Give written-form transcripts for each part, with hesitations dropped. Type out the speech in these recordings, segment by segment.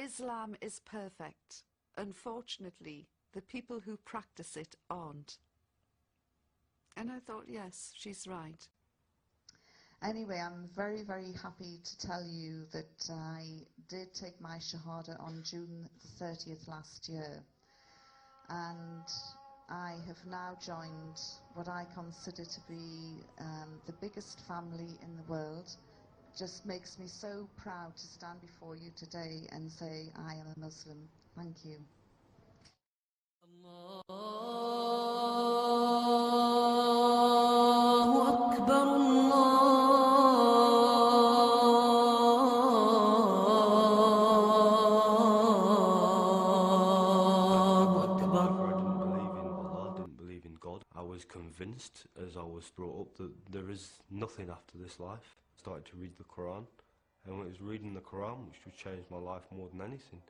Islam is perfect. Unfortunately, the people who practice it aren't. And I thought, yes, she's right. Anyway, I'm very, very happy to tell you that I did take my Shahada on June the 30th last year. And I have now joined what I consider to be the biggest family in the world. Just makes me so proud to stand before you today and say I am a Muslim. Thank you. I was convinced, as I was brought up, that there is nothing after this life. I started to read the Quran, and it was reading the Quran which would change my life more than anything.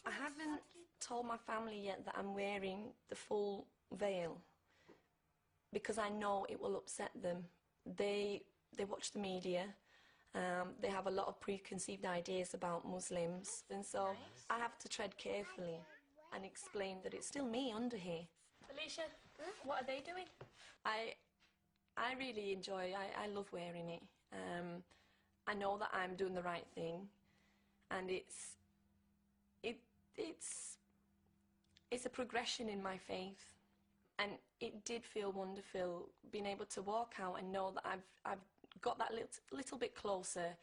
I haven't told my family yet that I'm wearing the full veil because I know it will upset them. They watch the media, they have a lot of preconceived ideas about Muslims, and so I have to tread carefully and explain that it's still me under here. Alicia, what are they doing? I really enjoy, I love wearing it. I know that I'm doing the right thing, and it's a progression in my faith, and it did feel wonderful being able to walk out and know that I've got that little bit closer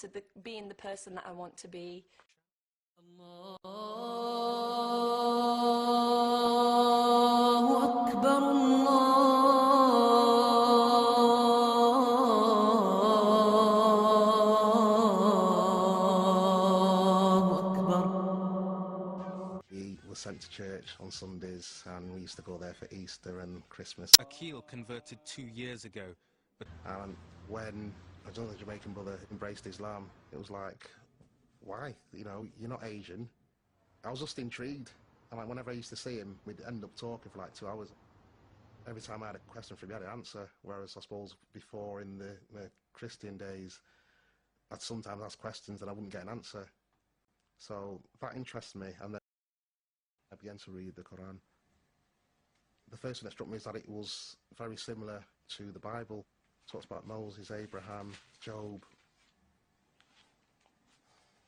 to being the person that I want to be. We were sent to church on Sundays, and we used to go there for Easter and Christmas. Akil converted 2 years ago. And when a Jamaican brother embraced Islam, it was like, why? You know, you're not Asian. I was just intrigued. And like, whenever I used to see him, we'd end up talking for like 2 hours. Every time I had a question for him, he had an answer. Whereas I suppose before, in the Christian days, I'd sometimes ask questions and I wouldn't get an answer. So that interests me, and then I began to read the Quran. The first thing that struck me is that it was very similar to the Bible. It talks about Moses, Abraham, Job.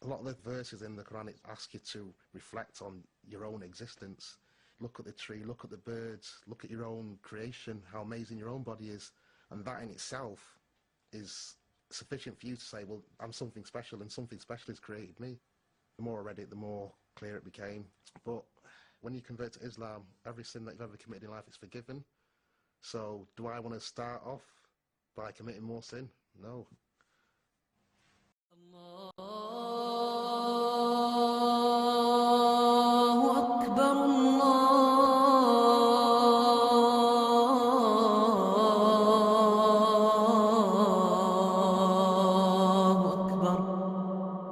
A lot of the verses in the Quran, it asks you to reflect on your own existence. Look at the tree, look at the birds, look at your own creation, how amazing your own body is. And that in itself is sufficient for you to say, well, I'm something special, and something special has created me. The more I read it, the more clear it became. But when you convert to Islam, every sin that you've ever committed in life is forgiven. So do I want to start off by committing more sin? No.